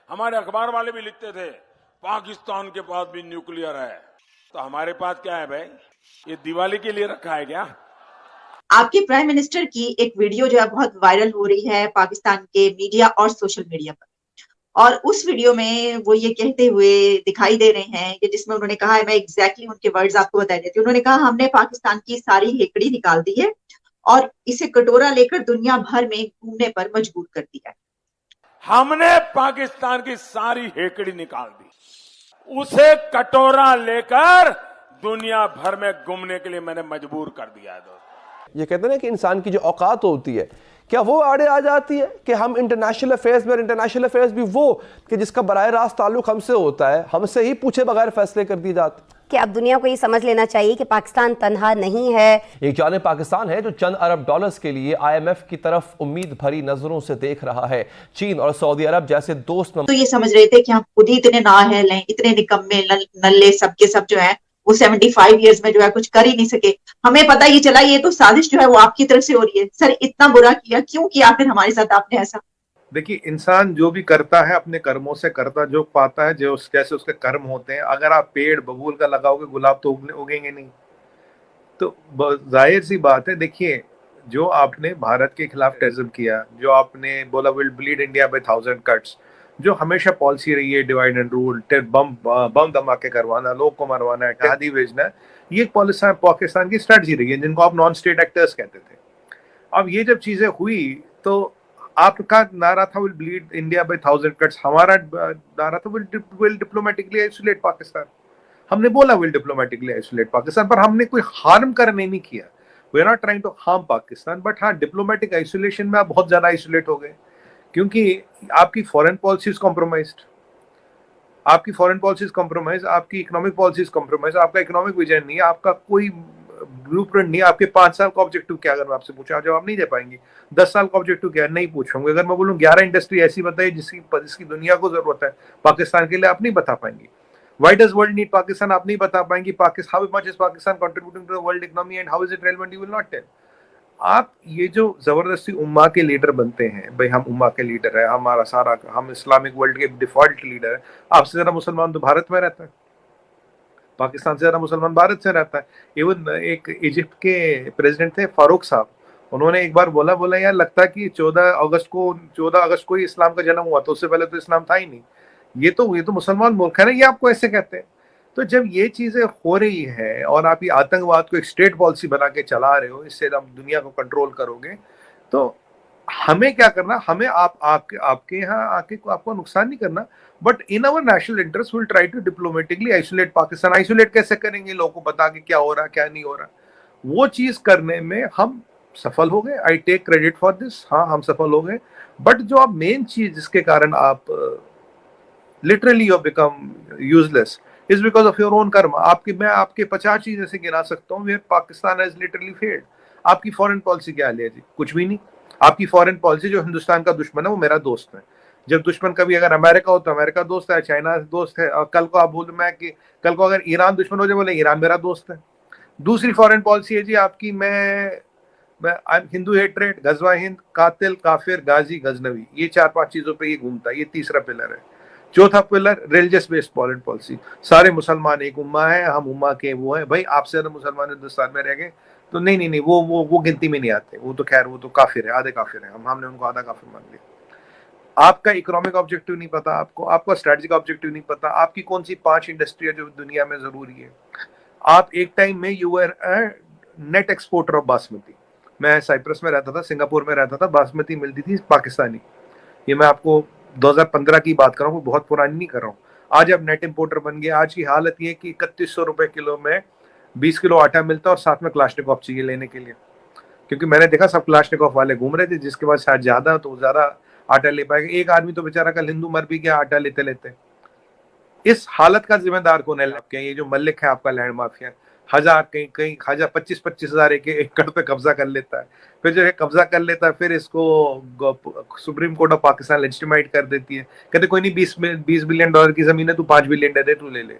हमारे अखबार वाले भी लिखते थे पाकिस्तान के पास भी न्यूक्लियर है, तो हमारे पास क्या है भाई? ये दिवाली के लिए रखा है क्या? आपके प्राइम मिनिस्टर की एक वीडियो जो है बहुत वायरल हो रही है पाकिस्तान के मीडिया और सोशल मीडिया पर। और उस वीडियो में वो ये कहते हुए दिखाई दे रहे हैं कि जिसमें उन्होंने कहा है, मैं एग्जैक्टली उनके वर्ड्स आपको बता देती हूँ। उन्होंने कहा, हमने पाकिस्तान की सारी हेकड़ी निकाल दी है और इसे कटोरा लेकर दुनिया भर में घूमने पर मजबूर कर दिया है। हमने पाकिस्तान की सारी हेकड़ी निकाल दी, उसे कटोरा लेकर दुनिया भर में घूमने के लिए मैंने मजबूर कर दिया है। दोस्तों, ये कहते हैं ना कि इंसान की जो औकात होती है, क्या वो आड़े आ जाती है कि हम इंटरनेशनल अफेयर्स में, इंटरनेशनल अफेयर्स भी वो कि जिसका बराह रास्त ताल्लुक हमसे होता है, हमसे ही पूछे बगैर फैसले कर दिए जाते। कि अब दुनिया को ये समझ लेना चाहिए कि पाकिस्तान तन्हा नहीं है। एक जाने पाकिस्तान है जो चंद अरब डॉलर्स के लिए IMF की तरफ उम्मीद भरी नजरों से देख रहा है। चीन और सऊदी अरब जैसे दोस्त तो ये समझ रहे थे कि हम खुद ही इतने नाअहल हैं, इतने निकम्मे नल्ले सबके सब जो है वो 75 ईयर्स में जो है कुछ कर ही नहीं सके। हमें पता ही चला ये तो साजिश जो है वो आपकी तरफ से हो रही है। सर, इतना बुरा किया क्यों किया फिर हमारे साथ आपने ऐसा? देखिए, इंसान जो भी करता है अपने कर्मों से करता जो पाता है, जो जैसे उसके कर्म होते हैं। अगर आप पेड़ बबूल का लगाओगे, गुलाब तो उगेंगे नहीं। तो जाहिर सी बात है। देखिए, जो आपने भारत के खिलाफ टेररिज्म किया, जो आपने बोला will bleed India by 1000 cuts, जो हमेशा पॉलिसी रही है डिवाइड एंड रूल, बम धमाके करवाना, लोग को मरवाना, जहादी भेजना, ये पॉलिसी पाकिस्तान की स्ट्रेटजी रही है, जिनको आप नॉन स्टेट एक्टर्स कहते थे। अब ये जब चीजें हुई तो आपका नारा था will bleed India by 1000 cuts, हमारा नारा था विल डिप्लोमेटिकली आइसोलेट पाकिस्तान। हमने बोला विल डिप्लोमेटिकली आइसोलेट पाकिस्तान, पर हमने कोई हार्म करने नहीं किया। We are not trying to harm Pakistan, but हाँ, डिप्लोमेटिक आइसोलेशन में आप बहुत ज्यादा आइसोलेट हो गए, क्योंकि आपकी फॉरेन पॉलिसीज कॉम्प्रोमाइज्ड, आपकी फॉरेन पॉलिसीज कॉम्प्रोमाइज, आपकी इकोनॉमिक पॉलिसीज कॉम्प्रोमाइज, आपका इकोनॉमिक विजन नहीं है, आपका कोई ब्लूप्रिंट नहीं है। आपके 5 साल का ऑब्जेक्टिव क्या, अगर मैं आपसे पूछा जवाब नहीं दे पाएंगे। 10 साल का ऑब्जेक्टिव क्या, नहीं पूछूंगे। अगर मैं बोलूं 11 इंडस्ट्री ऐसी बताइए जिसकी दुनिया को जरूरत है पाकिस्तान के लिए, आप नहीं बता पाएंगे। Why does world need Pakistan? आप नहीं बता पाएंगे। How much is Pakistan contributing to the world economy and how is it relevant? You will not tell. आप ये जो जबरदस्ती उम्मा के लीडर बनते हैं, भाई हम उम्मा के लीडर है, हमारा सारा, हम इस्लामिक वर्ल्ड के डिफॉल्ट लीडर है। आपसे ज्यादा मुसलमान तो भारत में रहता है, पाकिस्तान से ज्यादा मुसलमान भारत से रहता है। इवन एक इजिप्ट के प्रेसिडेंट थे फारूक साहब, उन्होंने एक बार बोला यार, लगता है कि 14 अगस्त को ही इस्लाम का जन्म हुआ, तो उससे पहले तो इस्लाम था ही नहीं। ये तो मुसलमान मुल्क है ना, ये आपको ऐसे कहते हैं। तो जब ये चीजें हो रही है और आप ये आतंकवाद को एक स्टेट पॉलिसी बना के चला रहे हो, इससे आप दुनिया को कंट्रोल करोगे, तो हमें क्या करना, हमें आपके यहाँ आके आपको नुकसान नहीं करना, but in our national interest will try to diplomatically isolate Pakistan. Isolate कैसे करेंगे? लोगों को बता के क्या हो रहा क्या नहीं हो रहा, वो चीज करने में हम सफल हो गए। I take credit for this. हाँ, हम सफल हो गए। बट जो आप मेन चीज जिसके कारण आप literally you become useless is because of your own karma. मैं आपके 50 चीज ऐसे गिना सकता हूँ where Pakistan has literally failed. आपकी फॉरेन पॉलिसी क्या है जी? कुछ भी नहीं। आपकी फॉरेन पॉलिसी, जो हिंदुस्तान का दुश्मन है वो मेरा दोस्त है। जब दुश्मन कभी अगर अमेरिका हो तो अमेरिका दोस्त है, चाइना दोस्त है, और कल को आप बोल मैं कि कल को अगर ईरान दुश्मन हो जाए, बोले ईरान मेरा दोस्त है। दूसरी फॉरेन पॉलिसी है जी आपकी, मैं हिंदू हेट्रेड, गजवा हिंद, कातिल, काफिर, गाजी, गजनवी, ये 4-5 चीजों पे ये घूमता है। ये तीसरा पिलर है। चौथा pillar religious based foreign policy. सारे मुसलमान एक उम्मा है, हम उम्मा के वो है। भाई आपसे ज्यादा मुसलमान हिंदुस्तान में रह गए तो नहीं, वो गिनती में नहीं आते। वो तो खैर वो तो काफिर है, आधे काफिर है। हमने उनको आधा काफिर मान लिया। आपका इकोनॉमिक ऑब्जेक्टिव नहीं पता, आपका स्ट्रेटेजिक ऑब्जेक्टिव नहीं पता, आपकी कौन सी 5 इंडस्ट्री है जो दुनिया में जरूरी है। आप एक टाइम में you are net exporter of basmati. मैं साइप्रस में रहता था, सिंगापुर में रहता था, बासमती मिलती थी पाकिस्तानी। ये मैं आपको 2015 की बात कर रहा हूँ, बहुत पुरानी नहीं कर रहा हूँ। आज अब नेट इंपोर्टर बन गया। आज की हालत ये कि 3100 रुपए किलो में 20 किलो आटा मिलता है, और साथ में क्लाशनिकोव चाहिए लेने के लिए। क्योंकि मैंने देखा सब क्लाशनिकोव वाले घूम रहे थे, जिसके पास शायद ज्यादा तो ज्यादा आटा ले पाएगा। एक आदमी तो बेचारा कल हिंदू मर भी गया आटा लेते लेते। इस हालत का जिम्मेदार कौन है? आपके ये जो मलिक है आपका लैंड माफिया, 25,000 एक एकड़ पे कब्जा कर लेता है। फिर जो है कब्जा कर लेता है, फिर इसको supreme court of Pakistan legitimate कर देती है। कहते कोई नहीं, 20 बिलियन डॉलर की जमीन है, तू 5 बिलियन दे दे, तू ले ले।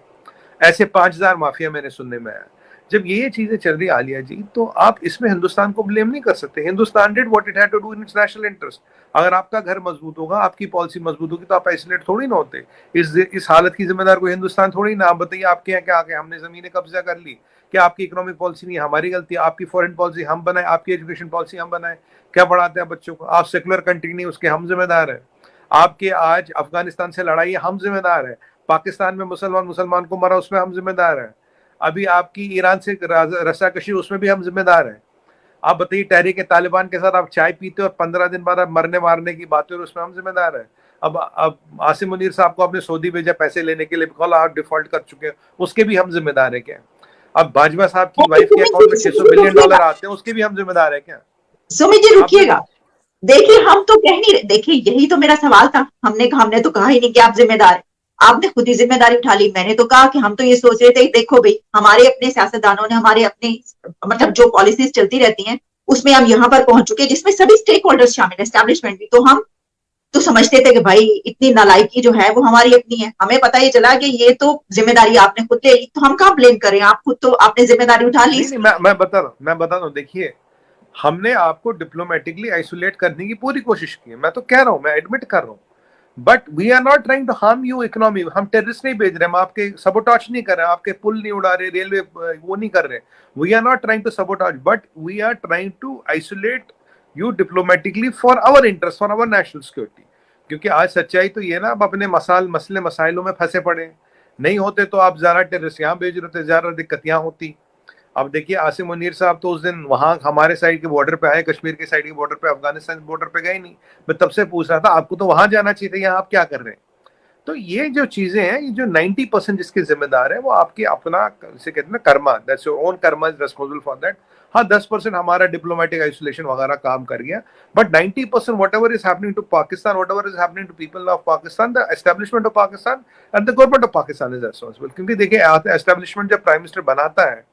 ऐसे 5,000 माफिया मैंने सुनने में आया। जब ये चीजें चल रही आलिया जी, तो आप इसमें हिंदुस्तान को ब्लेम नहीं कर सकते। Hindustan did what it had to do in its national interest. अगर आपका घर मजबूत होगा, आपकी पॉलिसी मजबूत होगी, तो आप आइसोलेट थोड़ी ना होते। इस हालत की जिम्मेदार कोई हिंदुस्तान थोड़ी ना। आप बताइए, आपके यहाँ क्या आ गया, हमने जमीनें कब्जा कर ली, क्या आपकी इकोनॉमिक पॉलिसी नहीं, हमारी गलती है? आपकी फॉरेन पॉलिसी हम बनाए, आपकी एजुकेशन पॉलिसी हम बनाए, क्या पढ़ाते हैं बच्चों को? आप सेकुलर कंट्री नहीं, उसके हम जिम्मेदार है। आपके आज अफगानिस्तान से लड़ाई है, हम जिम्मेदार है। पाकिस्तान में मुसलमान को मरा, उसमें हम जिम्मेदार है। अभी आपकी ईरान से रस्साकशी, उसमें भी हम जिम्मेदार हैं। आप बताइए, तहरीक तालिबान के साथ आप चाय पीते हो और 15 दिन बाद आप मरने मारने की बातें, और उसमें हम जिम्मेदार हैं। अब आसिम मुनीर साहब को आपने सऊदी भेजा पैसे लेने के लिए, कल आप डिफॉल्ट कर चुके हैं, उसके भी हम जिम्मेदार है क्या? अब बाजवा साहब की वाइफ के अकाउंट में 600 बिलियन डॉलर आते हैं, उसके भी हम जिम्मेदार है क्या? सुमित जी रुकिएगा, देखिए हम तो कह नहीं रहे, देखिए यही तो मेरा सवाल था। हमने तो कहा ही नहीं कि आप जिम्मेदार हैं, आपने खुद ही जिम्मेदारी उठा ली। मैंने तो कहा कि हम तो ये सोच रहे थे, देखो भाई हमारे अपने सियासतदानों ने, हमारे अपने मतलब जो पॉलिसीज चलती रहती हैं उसमें हम यहाँ पर पहुंच चुके हैं जिसमें सभी स्टेक होल्डर्स शामिल है, एस्टैब्लिशमेंट भी। तो हम तो समझते थे कि भाई इतनी नालायकी जो है वो हमारी अपनी है। हमें पता ये चला कि ये तो जिम्मेदारी आपने खुद ले ली, तो हम कहाँ ब्लेम करें? आप खुद तो आपने जिम्मेदारी उठा ली। नहीं, मैं बता रहा हूँ, देखिए हमने आपको डिप्लोमेटिकली आइसोलेट करने की पूरी कोशिश की है। मैं तो कह रहा हूँ, मैं एडमिट कर रहा हूँ, but we are not trying to harm you economy. हम टेररिस्ट नहीं भेज रहे, हम आपके सबोटाज नहीं कर रहे, आपके पुल नहीं उड़ा रहे, रेलवे वो नहीं कर रहे। We are not trying to sabotage, but we are trying to isolate you diplomatically for our interest, for our national security. क्योंकि आज सच्चाई तो ये ना, आप अपने मसले मसाइलों में फंसे पड़े। नहीं होते तो आप ज़्यादा टेररिस्ट यहाँ भेज रहे थे, ज़्यादा दिक्कत यहाँ होती। अब देखिए, आसिम मुनीर साहब तो उस दिन वहां हमारे साइड के बॉर्डर पे आए, कश्मीर के साइड के बॉर्डर पे, अफगानिस्तान बॉर्डर पे गए नहीं। मैं तब से पूछ रहा था, आपको तो वहां जाना चाहिए था, यहाँ आप क्या कर रहे हैं? तो ये जो चीजें हैं, ये जो 90% जिसके जिम्मेदार है वो आपके अपना, जिसे कहते हैं ना karma, that's your own karma is responsible for that. हाँ, 10% हमारा डिप्लोमेटिक आइसोलेशन वगैरह काम कर गया, but 90% whatever is happening to Pakistan, whatever is happening to people of Pakistan, the establishment of Pakistan and the government of Pakistan is responsible. क्योंकि देखिए, एस्टैब्लिशमेंट जब प्राइम मिनिस्टर बनाता है,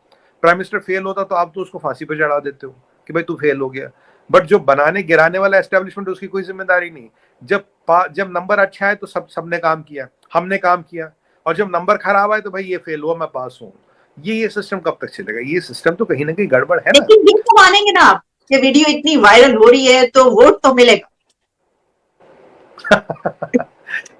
प्राइम मिनिस्टर फेल होता तो आप तो उसको फांसी पे चढ़ा देते हो कि भाई तू फेल हो गया। बट जो बनाने गिराने वाला एस्टैब्लिशमेंट, उसकी कोई जिम्मेदारी नहीं। जब नंबर अच्छा है तो सबने काम किया, हमने काम किया, और जब नंबर खराब आए तो भाई ये फेल हुआ, मैं पास हूँ। ये सिस्टम कब तक चलेगा? ये सिस्टम तो कहीं ना कहीं गड़बड़ है ना। लेकिन ये तो मानेंगे ना आप कि वीडियो इतनी वायरल हो रही है तो वोट तो मिलेगा।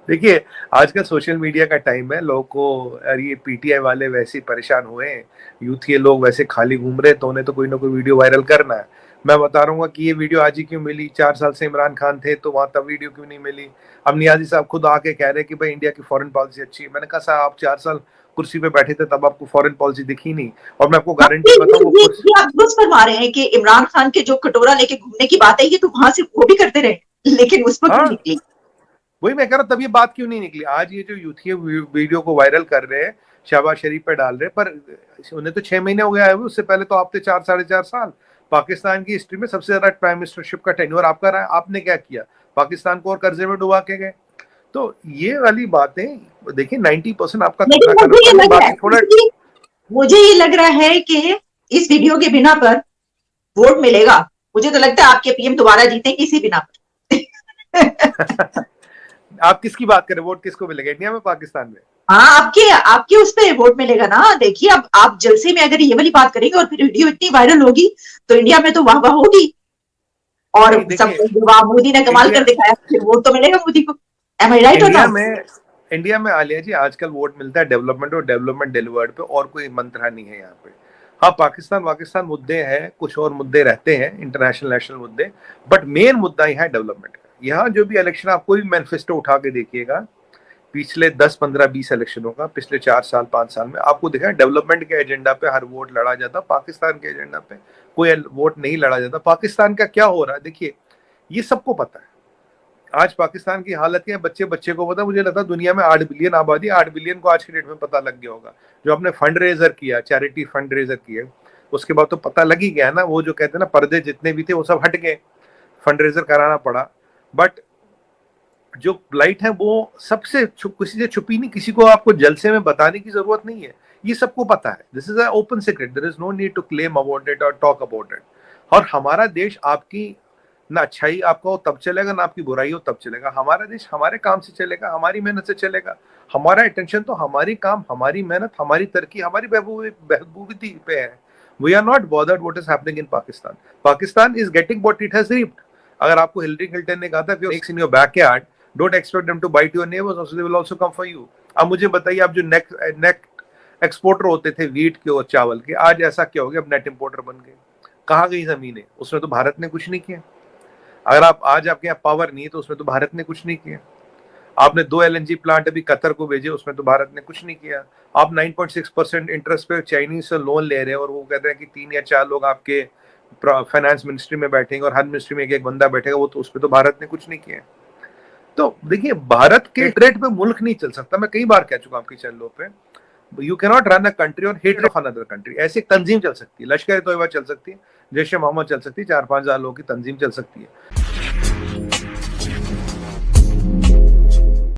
देखिए, आजकल सोशल मीडिया का टाइम है, लोगों को, अरे ये पीटीआई वाले वैसे परेशान हुए हैं, यूथ ये लोग वैसे खाली घूम रहे, तो उन्हें तो कोई ना कोई वीडियो वायरल करना है। मैं बता रहा हूँ कि ये वीडियो आज ही क्यों मिली? 4 साल से इमरान खान थे तो वहां तब वीडियो क्यों नहीं मिली? अब नियाजी साहब खुद आके कह रहे हैं कि भाई इंडिया की फॉरेन पॉलिसी अच्छी है। मैंने कहा साहब, आप 4 साल कुर्सी पे बैठे थे, तब आपको फॉरेन पॉलिसी दिखी नहीं। और मैं आपको गारंटी बताऊँ, आप बस फरमा रहे हैं कि इमरान खान के जो कटोरा लेके घूमने की बात है, ये तो वहां से वो भी करते रहे, लेकिन उस पर क्यों निकली? वही मैं कह रहा, तब ये बात क्यों नहीं निकली? आज ये जो यूथी वीडियो को वायरल कर रहे हैं, शहबाज शरीफ पे डाल रहे हैं, पर उन्हें तो 6 महीने हो गए आए हुए, उससे पहले तो आप थे 4 साढ़े 4 साल। पाकिस्तान की हिस्ट्री में सबसे ज्यादा प्राइम मिनिस्टरशिप का टेन्योर आपका रहा है। आपने क्या किया? पाकिस्तान को और कर्जे में डुबा के गए। तो ये वाली बातें देखिए, 90% आपका मुझे ये लग रहा है कि इस वीडियो के बिना पर वोट मिलेगा। मुझे तो लगता है आपके पीएम दोबारा जीतेंगे इसी बिना पर। आप किसकी बात करें? वोट किसको मिलेगा, इंडिया में, पाकिस्तान में? हाँ, आपके उस पर वोट मिलेगा ना। देखिए, अब आप जलसे में अगर ये वाली बात करेंगे और फिर वीडियो इतनी वायरल होगी तो इंडिया में तो वाह वाह होगी, और सब मोदी ने कमाल कर दिखाया, फिर वोट तो मिलेगा मोदी को। Am I right or not? India में आलिया जी आजकल वोट मिलता है डेवलपमेंट और डेवलपमेंट डिलीवर्ड पे, और कोई मंत्रा नहीं है यहाँ पे। हाँ, पाकिस्तान मुद्दे हैं, कुछ और मुद्दे रहते हैं, इंटरनेशनल नेशनल मुद्दे, बट मेन मुद्दा यहाँ डेवलपमेंट का। यहाँ जो भी इलेक्शन, आप कोई भी मैनिफेस्टो उठा के देखिएगा, पिछले 10, 15, 20 इलेक्शनों का, पिछले 4 साल 5 साल में आपको दिखा डेवलपमेंट के एजेंडा पे हर वोट लड़ा जाता। पाकिस्तान के एजेंडा पे कोई वोट नहीं लड़ा जाता। पाकिस्तान का क्या हो रहा है देखिए, ये सबको पता है। आज पाकिस्तान की हालत क्या है, बच्चे को पता। मुझे लगता है दुनिया में 8 बिलियन आबादी, 8 बिलियन को आज की डेट में पता लग गया होगा। जो आपने फंड रेजर किया, चैरिटी फंड रेजर किए, उसके बाद तो पता लग ही गया ना। वो जो कहते हैं ना, पर्दे जितने भी थे वो सब हट गए, फंड रेजर कराना पड़ा। बट जो ब्लाइट है वो सबसे किसी से छुपी नहीं, किसी को आपको जलसे में बताने की जरूरत नहीं है, ये सबको पता है। This is a open secret, there is no need to claim about it और टॉक अबाउट इट। और हमारा देश आपकी ना अच्छाई आपका हो तब चलेगा, ना आपकी बुराई हो तब चलेगा। हमारा देश हमारे काम से चलेगा, हमारी मेहनत से चलेगा। हमारा अटेंशन तो हमारी काम, हमारी मेहनत, हमारी तरक्की, हमारी बहबूदी पे है। We are not bothered what is happening in Pakistan. Pakistan is getting what it has reaped. अगर आपको हिलरी क्लिंटन ने कहा था कि in your backyard, don't expect them to bite your neighbours, also they will also come for you. अब मुझे बताइए, आप जो नेट एक्सपोर्टर होते थे वीट के और चावल के, आज ऐसा क्या हो गया, अब नेट इंपोर्टर बन गए। कहाँ गई जमीनें? उसमें तो भारत ने कुछ नहीं किया। अगर आप आज आपके यहाँ पावर नहीं है तो उसमें तो भारत ने कुछ नहीं किया। आपने 2 LNG प्लांट अभी कतर को भेजे, उसमें तो भारत ने कुछ नहीं किया। आप 9.6% इंटरेस्ट पे चाइनीज से लोन ले रहे हैं और वो कहते हैं कि 3 या 4 लोग आपके फाइनेंस मिनिस्ट्री में बैठेंगे और हर मिनिस्ट्री में एक बंदा बैठेगा, वो तो उसमें तो भारत ने कुछ नहीं किया। तो देखिए, भारत के रेट पे मुल्क नहीं चल सकता। मैं कई बार कह चुका हूं आपके चैनलों पे, you can not run a country और हेट ऑफ अनदर कंट्री। ऐसी तंजीम चल सकती है, लश्कर-ए-तोयबा चल सकती है, जैश-ए-मोहम्मद चल सकती है, 4-5 हजार लोगों की तंजीम चल सकती है।